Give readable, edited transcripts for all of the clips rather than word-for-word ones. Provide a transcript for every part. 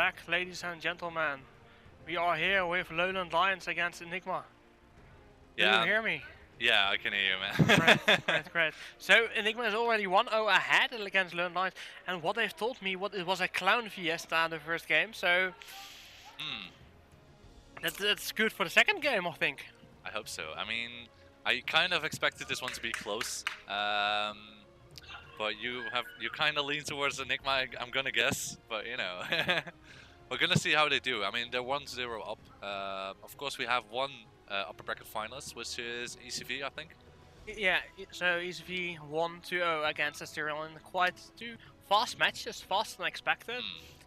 back, ladies and gentlemen. We are here with LowLandLions against Enigma. Do you hear me? Yeah, I can hear you, man. Great. So Enigma is already 1-0 ahead against LowLandLions, and what they've told me, it was a clown fiesta in the first game. So that's good for the second game, I think. I hope so. I mean, I kind of expected this one to be close, but you kind of lean towards Enigma, I'm gonna guess. But you know, we're gonna see how they do. I mean, they're 1-0 up. Of course, we have one upper bracket finalist, which is ECV, I think. Yeah, so ECV 1-0 against Asterion in quite two fast matches, faster than expected.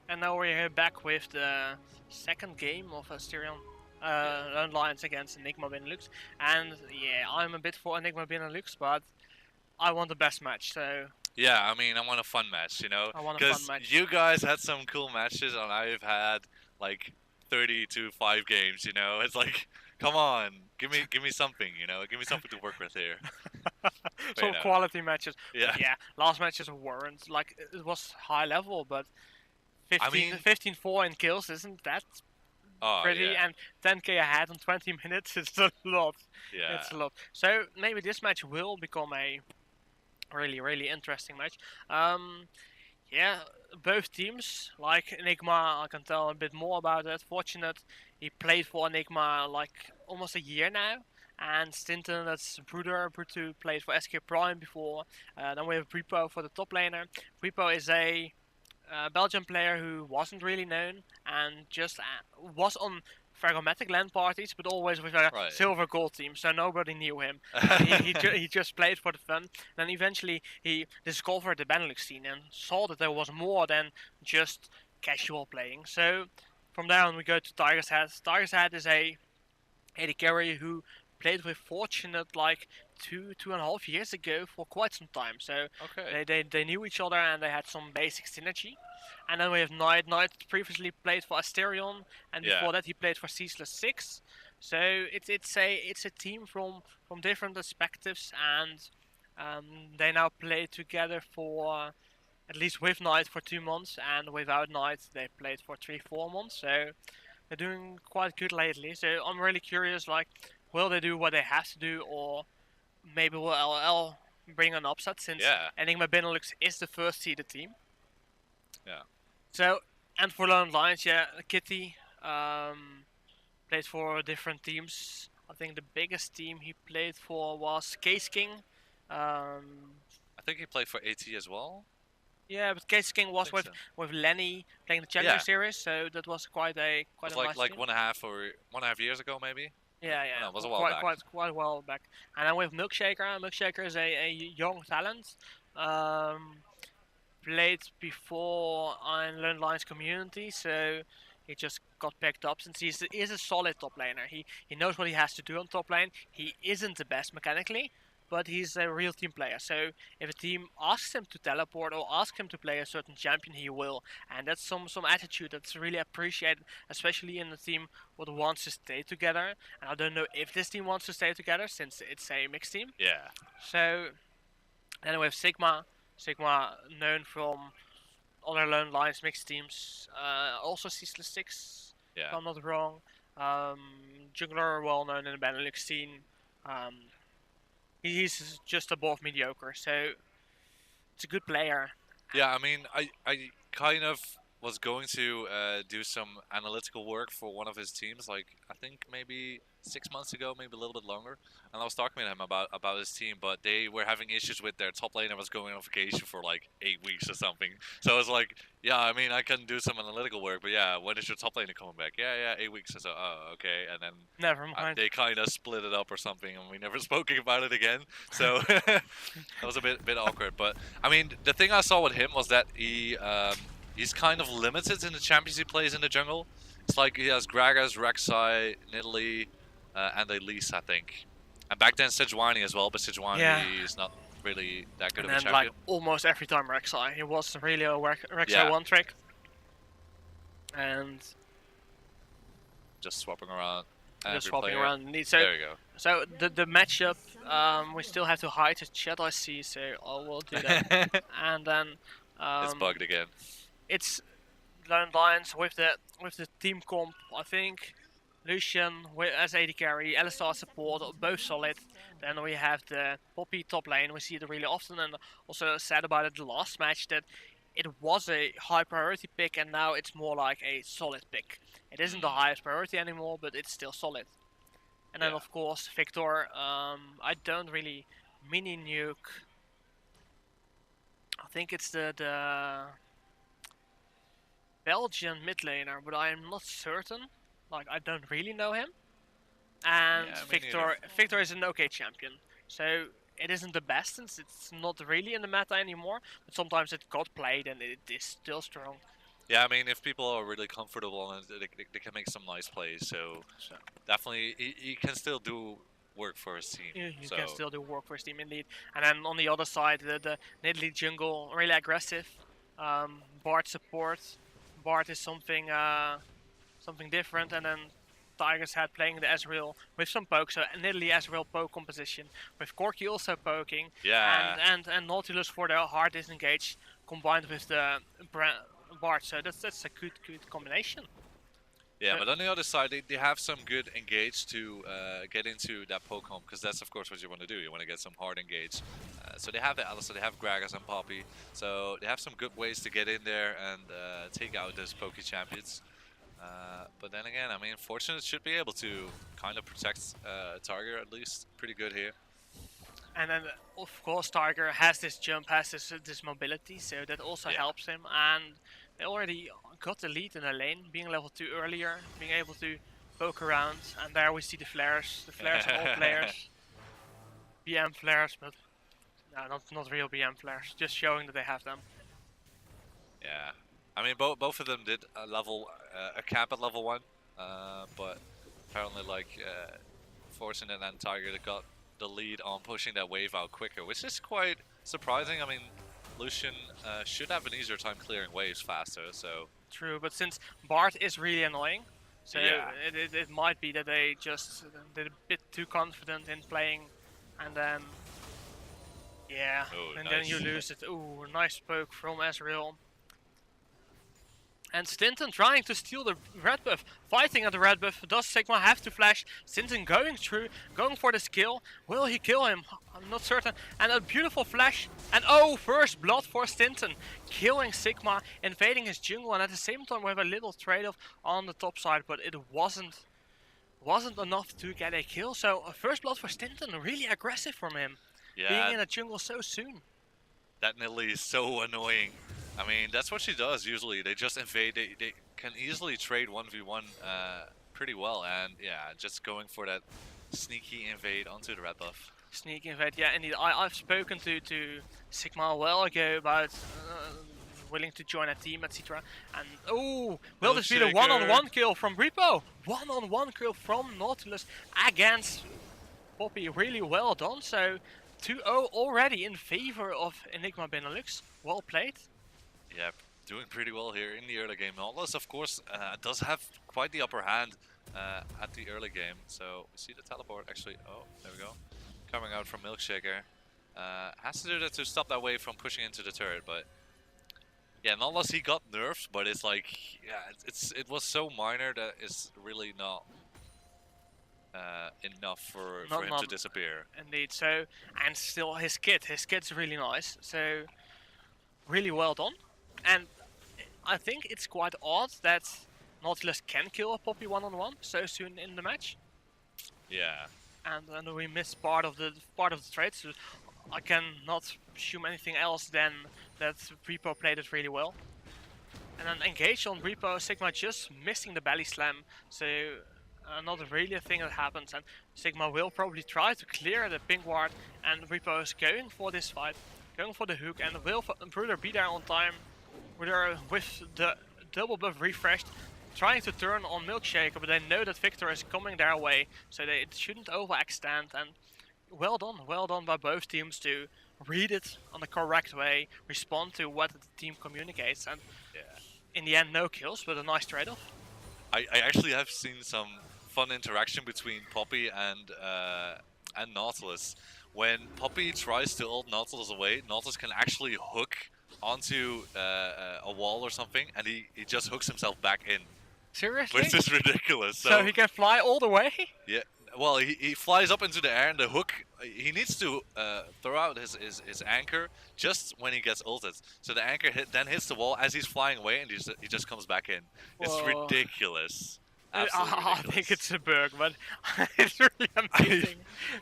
And now we're here back with the second game of Asterion. LowLandLions against Enigma Benelux, and yeah, I'm a bit for Enigma Benelux, but I want the best match. So yeah, I mean, I want a fun match, you know, because you guys had some cool matches, and I've had like 30 to 5 games. You know, it's like, come on, give me something, you know, give me something to work with here. Some quality matches. Yeah, yeah, last matches weren't like it was high level, but 15-4 in kills isn't that pretty, yeah. and 10k ahead in 20 minutes is a lot. Yeah, it's a lot. So maybe this match will become a really interesting match. Yeah, both teams, like Enigma, I can tell a bit more about it. Fortunate, he played for Enigma like almost a year now. And Stinton, that's Brutu played for SK Prime before. Then we have Bripo for the top laner. Bripo is a Belgian player who wasn't really known and just was on Fragomatic LAN parties, but always with a silver gold team, so nobody knew him. he just played for the fun. Then eventually he discovered the Benelux scene and saw that there was more than just casual playing. So from there on we go to Tiger's Head. Tiger's Head is a AD carry who played with Fortunate like two and a half years ago for quite some time. So they knew each other and they had some basic synergy. And then we have Knight. Knight previously played for Asterion, and before that he played for Ceaseless 6. So it's a team from different perspectives, and they now play together for at least with Knight for 2 months, and without Knight they played for 3-4 months. So they're doing quite good lately. So I'm really curious, like, will they do what they have to do, or maybe will LLL bring an upset, since Enigma Benelux is the first seeded team. Yeah. So, and for LowLandLions, Kitty played for different teams. I think the biggest team he played for was Case King. I think he played for AT as well. Yeah, but Case King was with Lenny playing the Challenger Series, so that was quite a nice like team. 1.5 years ago, maybe. Yeah. No, it was a while back. Quite a while back. And then with Milkshaker. Milkshaker is a young talent. Played before in LowLandLions community, so he just got picked up since he is a solid top laner. He knows what he has to do on top lane. He isn't the best mechanically, but he's a real team player. So if a team asks him to teleport or asks him to play a certain champion, he will. And that's some attitude that's really appreciated, especially in a team that wants to stay together. And I don't know if this team wants to stay together, since it's a mixed team. Yeah. So then we have Sigma. Sigma, known from other LowLandLions mixed teams, also Ceaseless 6, if I'm not wrong. Jungler, well known in the Benelux scene. He's just above mediocre, so it's a good player. Yeah, I mean, I kind of was going to do some analytical work for one of his teams, like I think maybe 6 months ago, maybe a little bit longer, and I was talking to him about his team, but they were having issues with their top laner was going on vacation for like 8 weeks or something. So I was like, yeah, I mean, I can do some analytical work, but yeah, when is your top laner coming back? Yeah, 8 weeks. So okay, and then never mind. They kind of split it up or something, and we never spoke about it again. So that was a bit awkward. But I mean, the thing I saw with him was that he's kind of limited in the champions he plays in the jungle. It's like he has Gragas, Rek'Sai, Nidalee, and Elise, I think. And back then Sejuani as well, but Sejuani is not really that good of a champion. Like almost every time Rek'Sai, he was really a Rek'Sai one trick. And just swapping around. So there you go. So the matchup, we still have to hide the chat, I see, so I will do that. And then it's bugged again. It's LowLandLions with the team comp, I think Lucian as AD carry, Alistar support, both solid. Then we have the Poppy top lane. We see it really often, and also said about it the last match that it was a high priority pick, and now it's more like a solid pick. It isn't the highest priority anymore, but it's still solid. And then Yeah. of course Victor. I don't really mini nuke. I think it's the Belgian mid laner, but I am not certain. Like, I don't really know him. And Yeah, me Victor is an okay champion. So it isn't the best since it's not really in the meta anymore. But sometimes it got played and it is still strong. Yeah, I mean, if people are really comfortable and they can make some nice plays, so So definitely he can still do work for his team. you So can still do work for his team indeed. And then on the other side, the Nidalee jungle, really aggressive. Bard support. Bard is something different, and then Tiger's Head playing the Ezreal with some poke, so Nidalee Ezreal poke composition, with Corki also poking, yeah, and Nautilus for the hard disengage combined with the Bard, so that's a good combination. yeah. So, But on the other side, they have some good engage to get into that poke home, because that's of course what you want to do. You want to get some hard engage. So they have the Alistar, they have Gragas and Poppy, so they have some good ways to get in there and take out those pokey champions. But then again, I mean, Fortunate should be able to kind of protect Target at least pretty good here. and then of course Tiger has this jump, has this mobility, so that also Yeah. helps him, and they already got the lead in the lane, being level 2 earlier, being able to poke around, and there we see the flares on all players. BM flares, but no, not real BM flares, just showing that they have them. Yeah, I mean, both of them did a camp at level 1, but apparently Fortunate and Tiger got the lead on pushing that wave out quicker, which is quite surprising. I mean, Lucian should have an easier time clearing waves faster, so... True, but since Bart is really annoying, so Yeah. it might be that they just did a bit too confident in playing, and then yeah, Oh, and then you nice. lose it. Ooh, nice poke from Ezreal. And Stinton trying to steal the red buff, fighting at the red buff. Does Sigma have to flash? Stinton going through, going for this kill. Will he kill him? I'm not certain. And a beautiful flash. And oh, first blood for Stinton. Killing Sigma, invading his jungle. And at the same time we have a little trade-off on the top side. But it wasn't enough to get a kill. So first blood for Stinton, really aggressive from him. Yeah, Being in the jungle so soon. that Nidalee is so annoying. I mean, that's what she does usually. They just invade. They can easily trade 1v1 pretty well. And yeah, just going for that sneaky invade onto the red buff. Sneak invade, yeah, indeed. I've spoken to Sigma a while ago about willing to join a team, etc. And oh, will this be the one-on-one kill from Repo? One-on-one kill from Nautilus against Poppy. Really well done. So 2-0 already in favor of Enigma Benelux. Well played. Yeah, doing pretty well here in the early game. Nautilus, of course, does have quite the upper hand at the early game. So we see the teleport actually. Oh, there we go. Coming out from Milkshaker. Has to do that to stop that wave from pushing into the turret, but yeah, Nautilus, he got nerfed, but it's like, yeah, it was so minor that it's really not enough for him to disappear. Indeed. So, and still his kit's really nice. So really well done. And I think it's quite odd that Nautilus can kill a Poppy one-on-one so soon in the match. Yeah. And then we missed part of the trade, so I cannot assume anything else than that Repo played it really well. And then engage on Repo, Sigma just missing the belly slam, so not really a thing that happens. And Sigma will probably try to clear the pink ward, and Repo is going for this fight, going for the hook, and will Bruder be there on time with the double buff refreshed, trying to turn on Milkshaker, but they know that Victor is coming their way, so they shouldn't overextend. And well done by both teams to read it on the correct way, respond to what the team communicates, and Yeah. in the end, no kills, but a nice trade-off. I actually have seen some fun interaction between Poppy and Nautilus. When Poppy tries to ult Nautilus away, Nautilus can actually hook onto a wall or something, and he just hooks himself back in, Seriously? which is ridiculous. So he can fly all the way? Yeah, well, he flies up into the air, and the hook, he needs to throw out his anchor just when he gets ulted. So the anchor then hits the wall as he's flying away, and he just comes back in. It's Whoa. ridiculous. I Absolutely ridiculous. think it's a bug, but it's really amazing.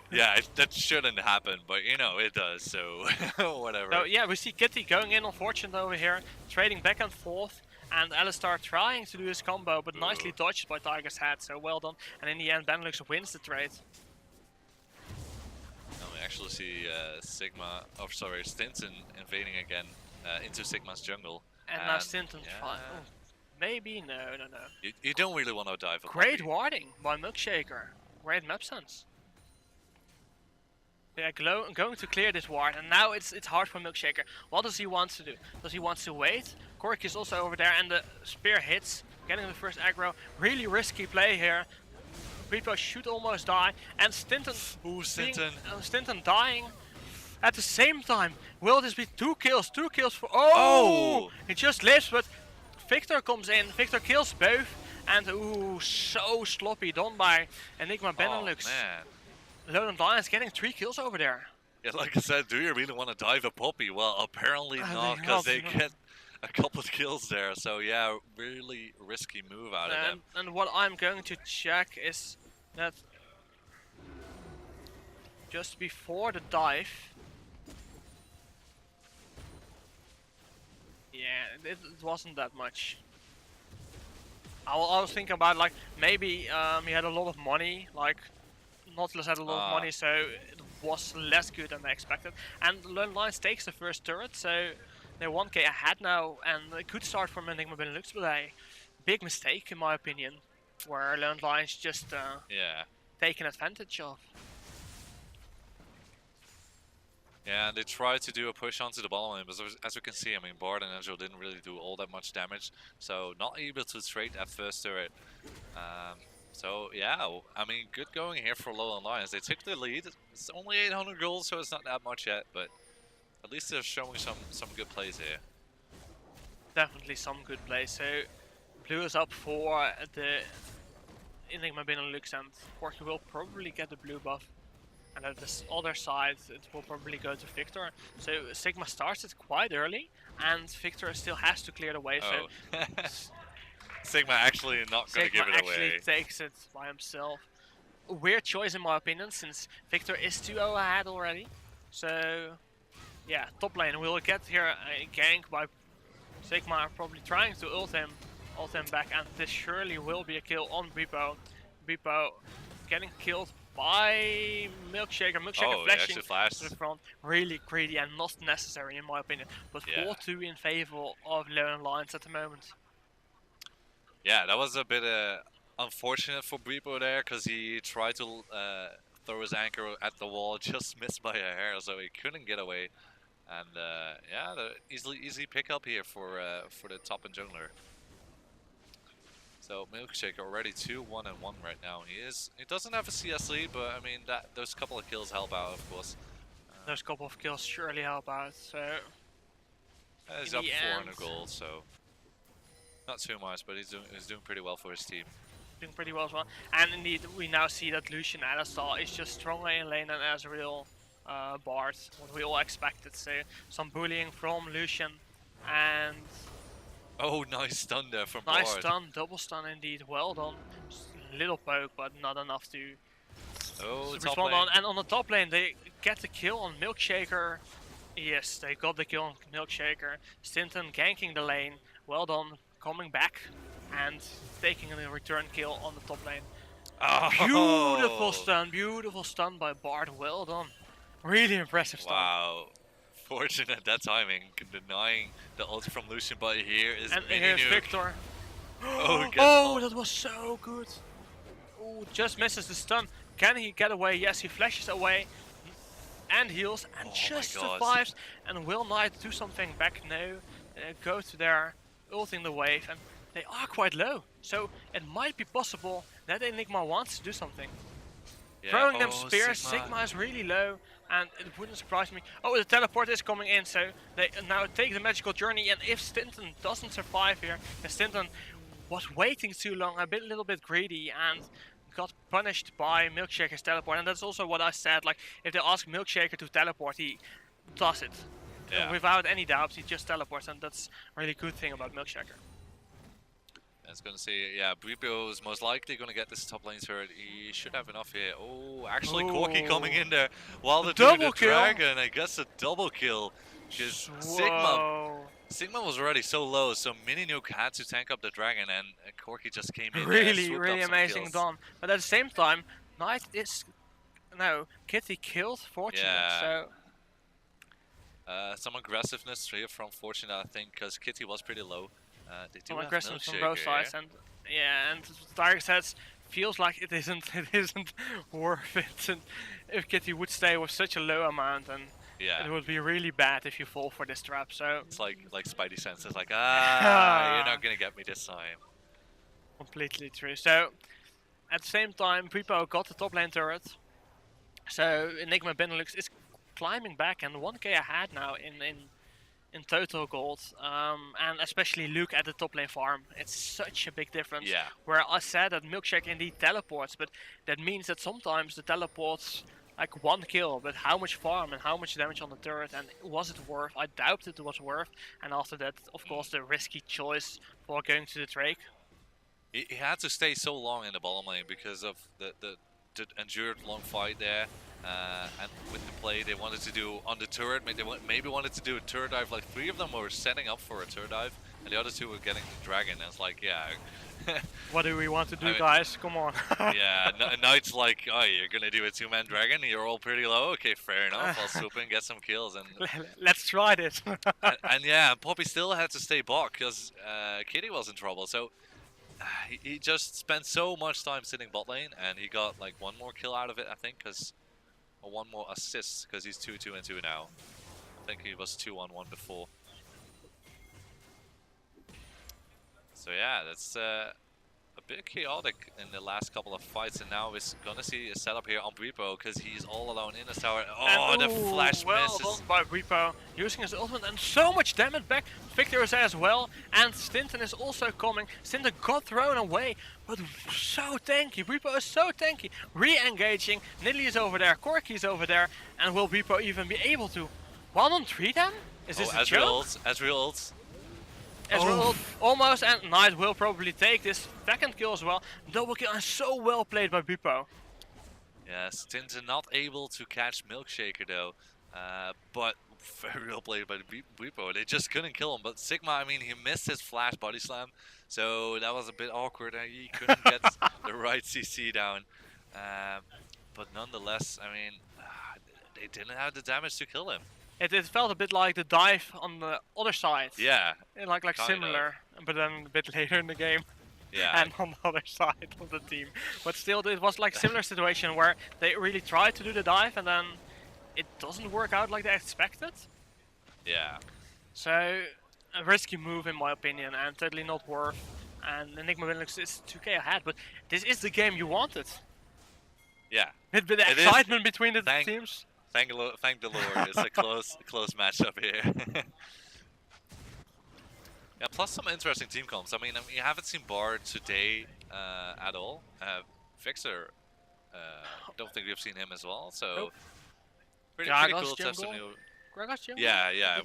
Yeah, that shouldn't happen, but you know, it does, so whatever. So yeah, we see Kitty going in, unfortunate over here, trading back and forth, and Alistar trying to do his combo, but nicely dodged by Tiger's Head, so well done. And in the end, Benelux wins the trade. Now we actually see Stinton invading again into Sigma's jungle. And now Stinton yeah. Maybe? No. You don't really want to dive a Great puppy. warding by Milkshaker. Great map sense. Yeah, going to clear this ward, and now it's hard for Milkshaker. What does he want to do? Does he want to wait? Cork is also over there, and the spear hits, getting the first aggro. Really risky play here. Repo should almost die, and Stinton. Ooh, Stinton. Stinton dying. At the same time, will this be 2 kills? 2 kills for. Oh! He just lives, but Victor comes in. Victor kills both, and ooh, so sloppy done by Enigma Benelux. Oh, man. LowLandLions getting 3 kills over there. Yeah, like I said, do you really want to dive a puppy? Well, apparently not, because they get a couple of kills there. So yeah, really risky move out of them. And what I'm going to check is that just before the dive, yeah, it wasn't that much. I was thinking about like maybe he had a lot of money, like Nautilus had a lot of money, so it was less good than I expected. And LowLandLions takes the first turret, so they're 1k ahead now, and a good start from Enigma Benelux, but a big mistake in my opinion, where LowLandLions just taken advantage of. Yeah, and they tried to do a push onto the bottom lane, but as you can see, I mean, Bard and Angel didn't really do all that much damage, so not able to trade that first turret. So yeah, I mean, good going here for LowLandLions. They took the lead. It's only 800 gold, so it's not that much yet, but at least they're showing some good plays here. Definitely some good plays. So blue is up for the Enigma Benelux, and Porky will probably get the blue buff. And at this other side, it will probably go to Victor. So Sigma starts it quite early, and Victor still has to clear the way. So Sigma actually not going to give it away. Sigma actually takes it by himself. A weird choice in my opinion, since Victor is 2-0 ahead already. So yeah, top lane will get here a gank by Sigma, probably trying to ult him back, and this surely will be a kill on Repo. Repo getting killed by Milkshaker. Milkshaker flashing to the front. Really greedy and not necessary in my opinion. But 4-2 in favor of LowLandLions at the moment. Yeah, that was a bit unfortunate for Repo there, because he tried to throw his anchor at the wall, just missed by a hair, so he couldn't get away. And yeah, the easy pickup here for the top and jungler. So Milkshaker already 2-1-1 right now. He doesn't have a CS lead, but I mean those couple of kills help out, of course. Those couple of kills surely help out. So he's up 400 gold, so not too much, but he's doing pretty well for his team. Doing pretty well as well. And indeed, we now see that Lucian Alistar is just stronger in lane than Azrael Bard, what we all expected. So some bullying from Lucian, and oh, nice stun there from Bard. Nice stun, double stun indeed, well done. Just a little poke, but not enough to respond on. And on the top lane, they get the kill on Milkshaker. Yes, they got the kill on Milkshaker. Stinton ganking the lane, well done, coming back and taking a return kill on the top lane. Oh. Beautiful stun by Bard, well done. Really impressive stun. Wow. Fortunate that timing, denying the ult from Lucian, but here is and here's Victor. Oh, that was so good. Oh, just misses the stun. Can he get away? Yes, he flashes away and heals and just survives. And will Knight do something back now? Go to there, ulting the wave, and they are quite low. So it might be possible that Enigma wants to do something. Yeah. Throwing them spears, Sigma is really low, and it wouldn't surprise me. Oh, the teleport is coming in, so they now take the magical journey, and if Stinton doesn't survive here, then Stinton was waiting too long, a little bit greedy, and got punished by Milkshaker's teleport. And that's also what I said, like, if they ask Milkshaker to teleport, he does it. Yeah. Without any doubts, he just teleports, and that's a really good thing about Milkshaker. It's gonna see, yeah, Bripo is most likely gonna get this top lane turret. He should have enough here. Oh, actually, Corki coming in there while they're doing the dragon. I guess a double kill. Because Sigma was already so low, so Mini Nuke had to tank up the dragon, and Corki just came in. Really amazing done. But at the same time, Knight is Kitty killed Fortunate. Yeah. So some aggressiveness here from Fortunate, I think, because Kitty was pretty low. They do have aggressiveness Milkshaker from both sides, and Tiger says feels like it isn't worth it. And if Kitty would stay with such a low amount, and it would be really bad if you fall for this trap. So it's like Spidey senses, like you're not gonna get me this time. Completely true. So at the same time, Prepo got the top lane turret. So Enigma Benelux is climbing back and 1k ahead now in total gold, and especially look at the top lane farm. It's such a big difference. Yeah. Where I said that Milkshake indeed teleports, but that means that sometimes the teleports like 1 kill, but how much farm and how much damage on the turret, and was it worth? I doubt it was worth. And after that, of course, the risky choice for going to the Drake. He had to stay so long in the bottom lane because of the endured long fight there. And with the play they wanted to do on the turret, maybe wanted to do a turret dive. Like 3 of them were setting up for a turret dive, and the other 2 were getting the dragon. And it's like, yeah. What do we want to do, guys? Come on. Yeah, Knight's like, oh, you're gonna do a 2-man dragon? You're all pretty low? Okay, fair enough. I'll swoop in, get some kills, and let's try this. and yeah, Poppy still had to stay back because Kitty was in trouble. So he just spent so much time sitting bot lane, and he got like 1 more kill out of it, I think, or 1 more assist, because he's 2-2-2 now. I think he was 2-1-1 before. So yeah, that's a bit chaotic in the last couple of fights, and now we're gonna see a setup here on Bripo because he's all alone in his tower. Oh, the flash misses. Done by Bripo, using his ultimate, and so much damage back. Victor is as well, and Stinton is also coming. Stinton got thrown away, but so tanky. Bripo is so tanky. Re-engaging. Nidalee is over there, Corki is over there, and will Bripo even be able to 1-on-3 them? Is this a joke? Ezreal ults. Ezreal almost, and Knight will probably take this second kill as well. Double kill, and so well played by Bripo. Yeah, Stinton not able to catch Milkshaker though, but very well played by Bripo. They just couldn't kill him. But Sigma, I mean, he missed his flash body slam, so that was a bit awkward. He couldn't get the right CC down. But nonetheless, I mean, they didn't have the damage to kill him. It felt a bit like the dive on the other side. Yeah. Like similar, but then a bit later in the game. Yeah. And on the other side of the team. But still, it was like a similar situation where they really tried to do the dive and then it doesn't work out like they expected. Yeah. So, a risky move in my opinion, and totally not worth. And Enigma Benelux is 2k ahead, but this is the game you wanted. Yeah. With the excitement between the teams. Thank the Lord, it's a close matchup here. Yeah, plus some interesting team comps. I mean, you haven't seen Bard today at all. Fixer, don't think we've seen him as well. So nope. pretty cool to have some new. Gragas jungle? Yeah.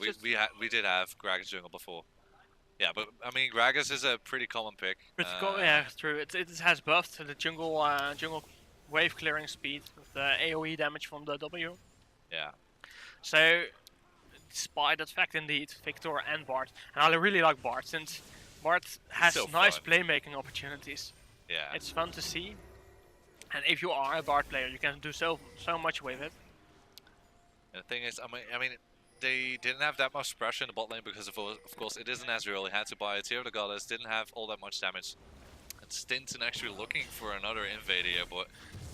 We did have Gragas jungle before. Yeah, but I mean, Gragas is a pretty common pick. Yeah, true. It has buffed the jungle wave clearing speed with the AoE damage from the W. Yeah. So, despite that fact, indeed, Victor and Bard. And I really like Bard, since Bard has so nice fun. playmaking opportunities. Yeah. It's fun to see. And if you are a Bard player, you can do so much with it. And the thing is, I mean, they didn't have that much pressure in the bot lane because, of course, it isn't Ezreal. He had to buy a Tear of the Goddess, didn't have all that much damage. And Stinton actually looking for another invade here, but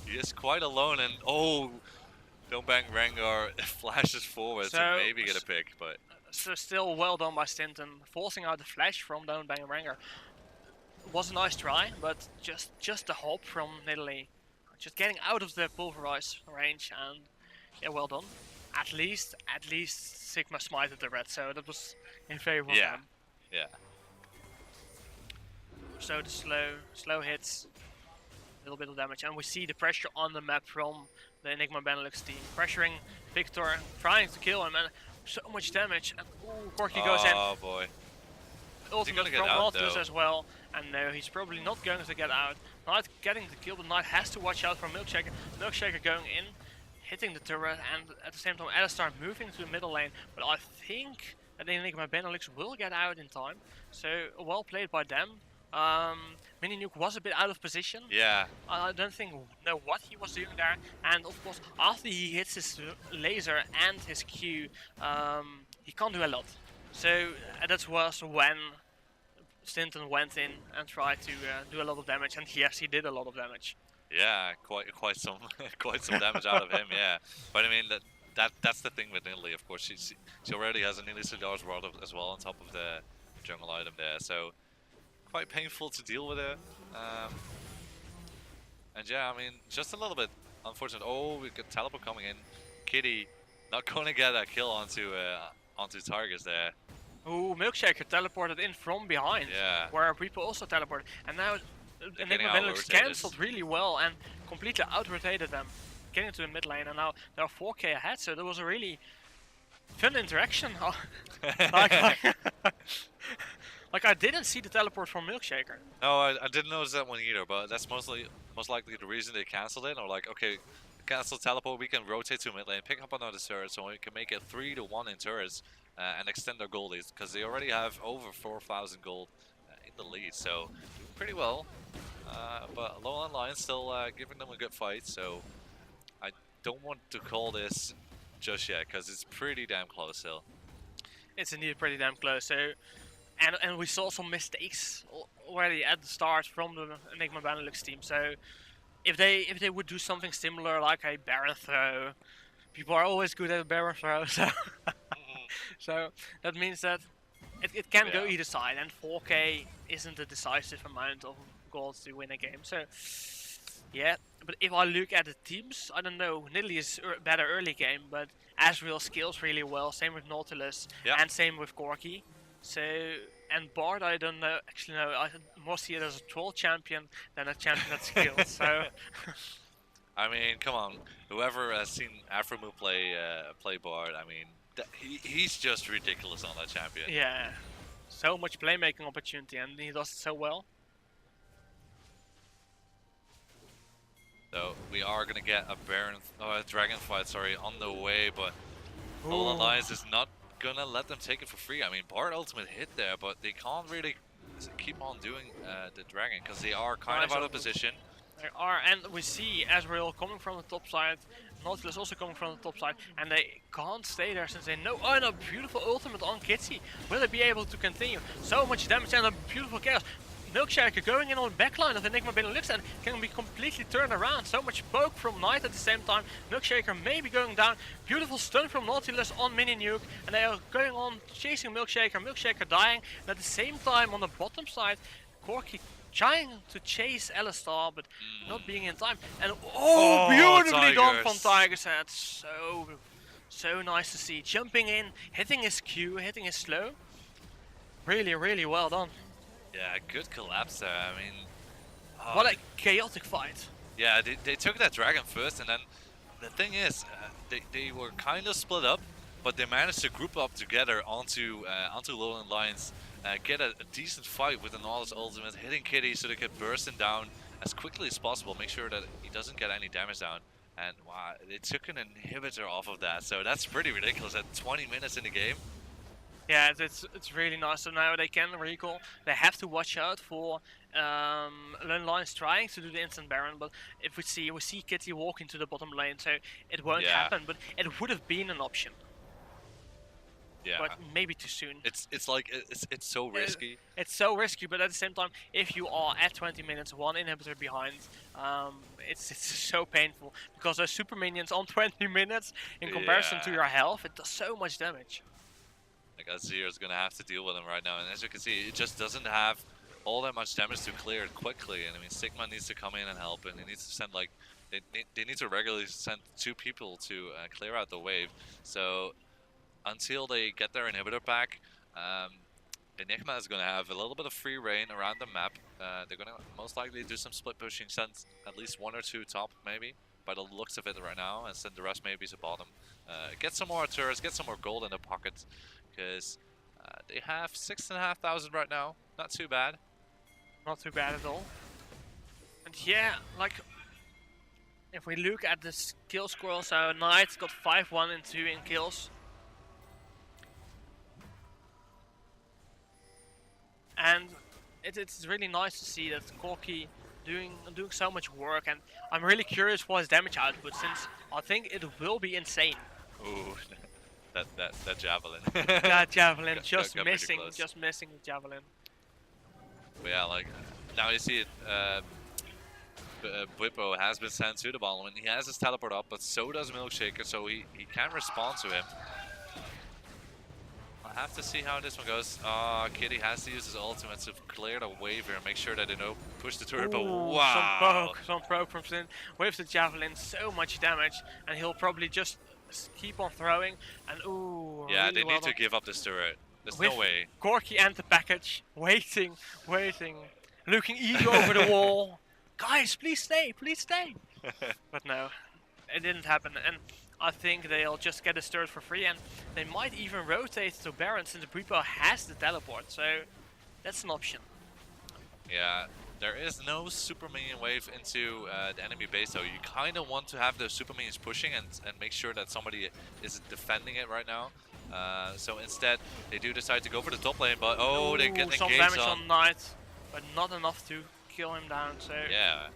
he is quite alone, and Don't Bang Rengar flashes forward to maybe get a pick, but... So still well done by Stinton, forcing out the flash from Don't Bang Rengar. Was a nice try, but just the hop from Nidalee. Just getting out of the pulverize range, and Yeah, well done. At least Sigma smited the red, so that was in favor of Yeah, them. yeah. So the slow hits, a little bit of damage, and we see the pressure on the map from the Enigma Benelux team, pressuring Victor, trying to kill him, and so much damage. And ooh, Corky goes in. Oh boy. Is he Ultimate gonna get from out Nautilus though? as well, and no, he's probably not going to get out. Knight getting the kill, but Knight has to watch out for Milkshaker. Milkshaker going in, hitting the turret, and at the same time Alistar moving to the middle lane. But I think that Enigma Benelux will get out in time, so well played by them. Mini Nuke was a bit out of position. Yeah. I don't know what he was doing there, and of course after he hits his laser and his Q, he can't do a lot. So that was when Stinton went in and tried to do a lot of damage, and yes, he did a lot of damage. Yeah, quite some quite some damage out of him. Yeah, but I mean that's the thing with Nidalee. Of course, she already has a Nidalee Cigar's Rod as well on top of the jungle item there, so quite painful to deal with it. And yeah, I mean just a little bit unfortunate. Oh, we got teleport coming in. Kitty not going to get a kill onto targets there. Ooh, Milkshaker teleported in from behind, Yeah. where people also teleported, and now Enigma getting Benelux out-rotated. cancelled really well and completely out-rotated them, getting into the mid lane, and now they're 4k ahead, so there was a really fun interaction. Like I didn't see the teleport from Milkshaker. No, I didn't notice that one either, but that's most likely the reason they canceled it. Or like, okay, cancel teleport, we can rotate to mid lane, pick up another turret, so we can make it 3-1 in turrets and extend their gold leads, because they already have over 4,000 gold in the lead, so pretty well. But LowLandLions still giving them a good fight, so I don't want to call this just yet, because it's pretty damn close still. It's indeed pretty damn close. So, and we saw some mistakes already at the start from the Enigma Benelux team. So, if they would do something similar like a Baron throw, people are always good at a Baron throw. So, so that means that it can go either side, and 4k isn't a decisive amount of goals to win a game. So, yeah. But if I look at the teams, I don't know. Nidalee is better early game, but Azrael scales really well. Same with Nautilus, and same with Corky. So, and Bard, I don't know. Actually, no. I more see it as a troll champion than a champion that skills. So, I mean, come on. Whoever has seen Afromu play Bard, I mean, he's just ridiculous on that champion. yeah, so much playmaking opportunity, and he does it so well. So we are gonna get a dragon fight, sorry, on the way, but LowLandLions is not gonna let them take it for free. I mean, Bard ultimate hit there, but they can't really keep on doing the dragon because they are kind of out of position. They are, and we see Azrael coming from the top side, Nautilus also coming from the top side, and they can't stay there since they know. Oh, and a beautiful ultimate on Kitty. Will they be able to continue? So much damage and a beautiful chaos. Milkshaker going in on the backline of Enigma Benelux and can be completely turned around. So much poke from Knight at the same time. Milkshaker maybe going down. Beautiful stun from Nautilus on Mini Nuke. And they are going on chasing Milkshaker. Milkshaker dying. And at the same time on the bottom side, Corky trying to chase Alistar, but not being in time. And oh beautifully done from Tiger's Head. So nice to see. Jumping in, hitting his Q, hitting his slow. Really, really well done. Yeah, good collapse there. I mean, what a chaotic fight. Yeah, they took that dragon first, and then the thing is, they were kind of split up, but they managed to group up together onto LowLandLions, get a decent fight with an Nautilus ultimate, hitting Kitty so they could burst him down as quickly as possible, make sure that he doesn't get any damage down. And wow, they took an inhibitor off of that, so that's pretty ridiculous at 20 minutes in the game. Yeah, it's really nice. So now they can recall. They have to watch out for LowLandLions trying to do the instant Baron, but if we see Kitty walk into the bottom lane, so it won't happen. But it would have been an option. Yeah. But maybe too soon. It's so risky. It's so risky, but at the same time, if you are at 20 minutes, one inhibitor behind, it's so painful because those super minions on 20 minutes in comparison to your health, it does so much damage. Like Azir is gonna have to deal with him right now, and as you can see, it just doesn't have all that much damage to clear it quickly. And I mean, Sigma needs to come in and help, and he needs to send like they need to regularly send 2 people to clear out the wave. So until they get their inhibitor back, Enigma is going to have a little bit of free reign around the map. They're going to most likely do some split pushing, send at least 1 or 2 top maybe, by the looks of it right now, and send the rest maybe to bottom. Get some more turrets, get some more gold in their pockets, because they have 6,500 right now. Not too bad. Not too bad at all. And yeah, like, if we look at the kill score, so Knight got 5-1 and 2 in kills. And it's really nice to see that Corky doing so much work, and I'm really curious for his damage output, since I think it will be insane. Ooh, that javelin. That javelin got missing the javelin. But yeah, like now you see it. Bwipo has been sent to the bottom, and he has his teleport up, but so does Milkshaker, so he can respond to him. I'll have to see how this one goes. Kitty has to use his ultimate to clear the wave here and make sure that they don't push the turret. But wow! Some poke from Sin with the javelin, so much damage, and he'll probably just keep on throwing. And ooh, yeah, really they need to give up this turret. There's with no way. Corky and the package, waiting, looking eager over the wall. Guys, please stay, please stay. But no, it didn't happen, and I think they'll just get a turret for free, and they might even rotate to Baron since Bwipo has the teleport, so that's an option. Yeah, there is no super minion wave into the enemy base, so you kind of want to have the super minions pushing and make sure that somebody is defending it right now. So instead, they do decide to go for the top lane, but oh, they get engaged some damage on Knight, but not enough to kill him down. So yeah,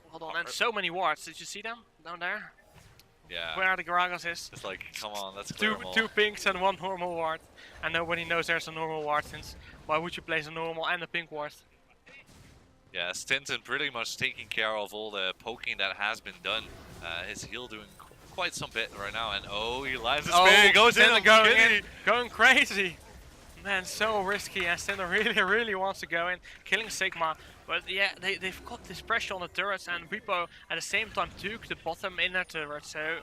hold on, and so many wards. Did you see them down there? Yeah. Where the Garagos is? It's like, come on, let's clear them all. Two pinks and 1 normal ward, and nobody knows there's a normal ward. Since why would you place a normal and a pink ward? Yeah, Stinton pretty much taking care of all the poking that has been done. His heal doing quite some bit right now, and oh, he lands his spin, goes in, going crazy. Man, so risky, and Stinton really wants to go in, killing Sigma. But yeah, they've got this pressure on the turrets, and Bwipo at the same time took the bottom inner turret, so...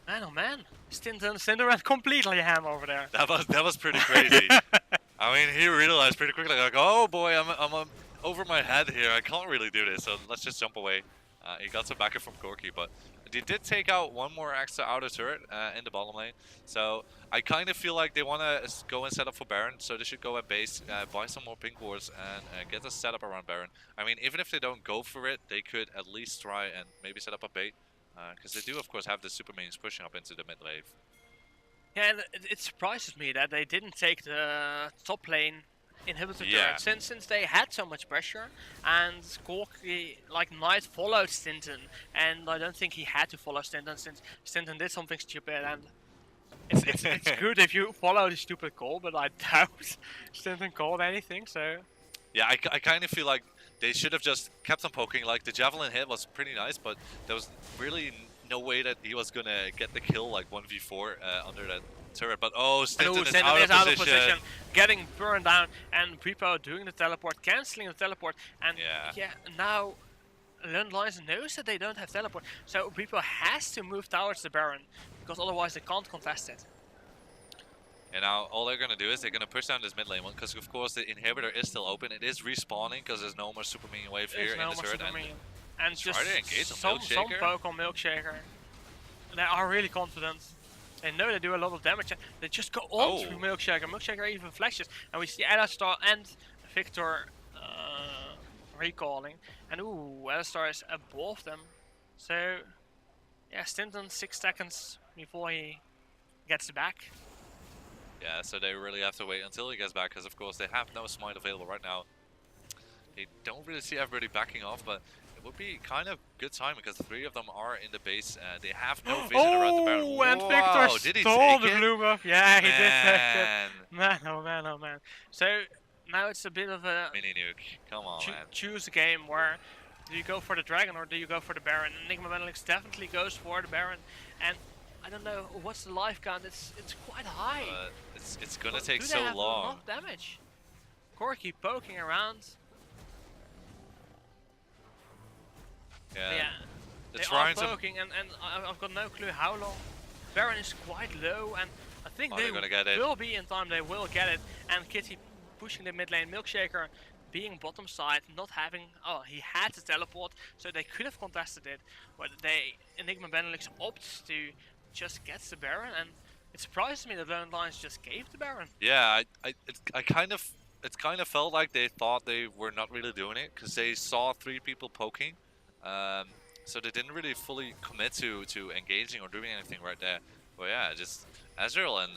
Man, oh man, Stinton went completely ham over there. That was pretty crazy. I mean, he realized pretty quickly, like, oh boy, I'm over my head here, I can't really do this, so let's just jump away. He got some backup from Corky, but they did take out 1 more extra outer turret in the bottom lane. So I kind of feel like they want to go and set up for Baron, so they should go at base, buy some more pink wards, and get a setup around Baron. I mean, even if they don't go for it, they could at least try and maybe set up a bait, because they do, of course, have the super minions pushing up into the mid wave. Yeah, and it surprises me that they didn't take the top lane inhibitor turret, since they had so much pressure, and Corky, like Knight, followed Stinton, and I don't think he had to follow Stinton since Stinton did something stupid, and it's good if you follow the stupid call, but I doubt Stinton called anything, so... Yeah, I kind of feel like they should have just kept on poking. Like, the javelin hit was pretty nice, but there was really no way that he was gonna get the kill, like 1v4 under that turret. But oh, Stinton is out of position. Getting burned down, and Bwipo doing the teleport, cancelling the teleport, and yeah now LowLandLions knows that they don't have teleport, so Bwipo has to move towards the Baron, because otherwise they can't contest it. And now all they're gonna do is they're gonna push down this mid lane one, because of course the inhibitor is still open. It is respawning because there's no more super minion wave here in the turret. And just some poke on Milkshaker. They are really confident. They know they do a lot of damage. They just go on through Milkshaker. Milkshaker even flashes, and we see Alistar and Victor recalling. And ooh, Alistar is above them. So yeah, Stinton 6 seconds before he gets back. Yeah, so they really have to wait until he gets back, because of course they have no smite available right now. They don't really see everybody backing off, but it would be kind of good time because 3 of them are in the base. They have no vision around the Baron. Oh, and Victor stole the blue buff. Yeah, he did take it. Man, oh man, oh man. So now it's a bit of a mini nuke. Come on, man. Choose a game where do you go for the Dragon or do you go for the Baron? Enigma Benelux definitely goes for the Baron, and I don't know what's the life count. It's quite high. It's gonna take so long. Enough damage. Corky poking around. But Yeah, yeah, they're they are trying to. poking, and I've got no clue how long. Baron is quite low, and I think Oh, they they're gonna get it. will be in time. They will get it. And Kitty pushing the mid lane. Milkshaker being bottom side, not having. Oh, he had to teleport, so they could have contested it, but they Enigma Benelux opts to just get the Baron, and it surprises me that LowLandLions just gave the Baron. Yeah, I kind of, it kind of felt like they thought they were not really doing it because they saw 3 people poking, um, so they didn't really fully commit to engaging or doing anything right there. But yeah, just Ezreal and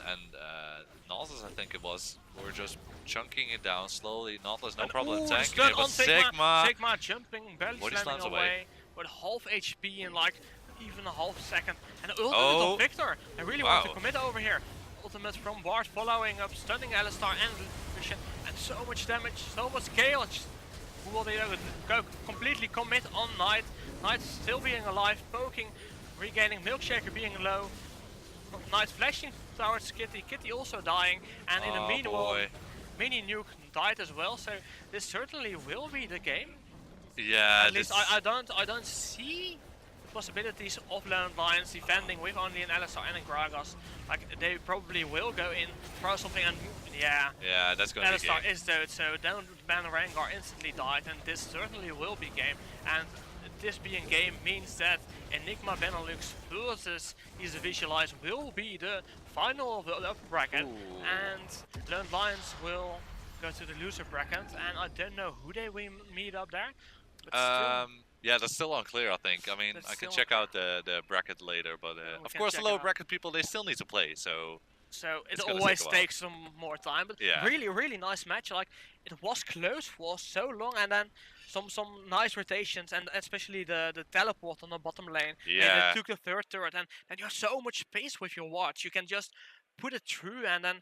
Nautilus, I think it was, were just chunking it down slowly. Nautilus, no And problem ooh, the tanking stun it, but on Sigma. Sigma, Sigma jumping, barely body slamming slams away. away with half HP in like even a half second. And the ultimate Oh, on Victor. I really want to commit over here. Ultimate from Bart following up, stunning Alistar and Lucian. And so much damage, so much chaos. Who will they go completely commit on Knight? Knight still being alive, poking, regaining, Milkshaker being low. Knight flashing towards Kitty, Kitty also dying, and in the meanwhile, mini nuke died as well. So this certainly will be the game. Yeah, At least I don't see possibilities of LowLandLions defending with only an Alistar and a Gragas. Like they probably will go in, throw something, and yeah. Yeah, that's gonna be game. Alistar is dead, so don't ban Rengar instantly died, and this certainly will be game. And this being game means that Enigma Benelux versus Easy Visualize will be the final of the upper bracket, and LowLandLions will go to the loser bracket, and I don't know who they will meet up there. But still, yeah, that's still unclear, I think. I mean, I can check out the bracket later, but of course the lower bracket people, they still need to play, so it always takes some more time. But yeah, really nice match. Like it was close for so long, and then some nice rotations, and especially the teleport on the bottom lane. Yeah, they took the third turret, and then you have so much space with your watch. You can just put it through, and then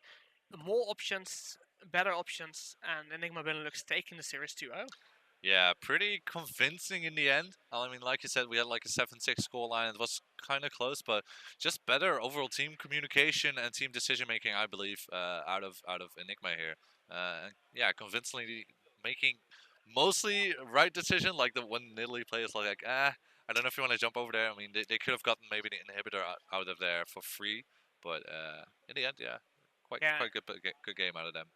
more options, better options, and Enigma Benelux taking the series 2-0. Yeah, pretty convincing in the end. I mean, like you said, we had like a 7-6 scoreline. It was kind of close, but just better overall team communication and team decision making, I believe, out of Enigma here. Yeah, convincingly making mostly right decision. Like the one Italy player is like, I don't know if you want to jump over there. I mean, they could have gotten maybe the inhibitor out of there for free, but in the end, yeah, quite good game out of them.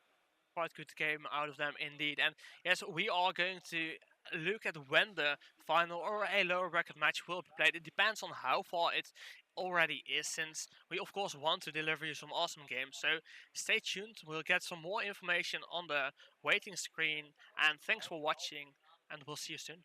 Quite good game out of them indeed. And yes, we are going to look at when the final or a lower bracket match will be played. It depends on how far it already is, since we of course want to deliver you some awesome games. So stay tuned, we'll get some more information on the waiting screen, and thanks for watching, and we'll see you soon.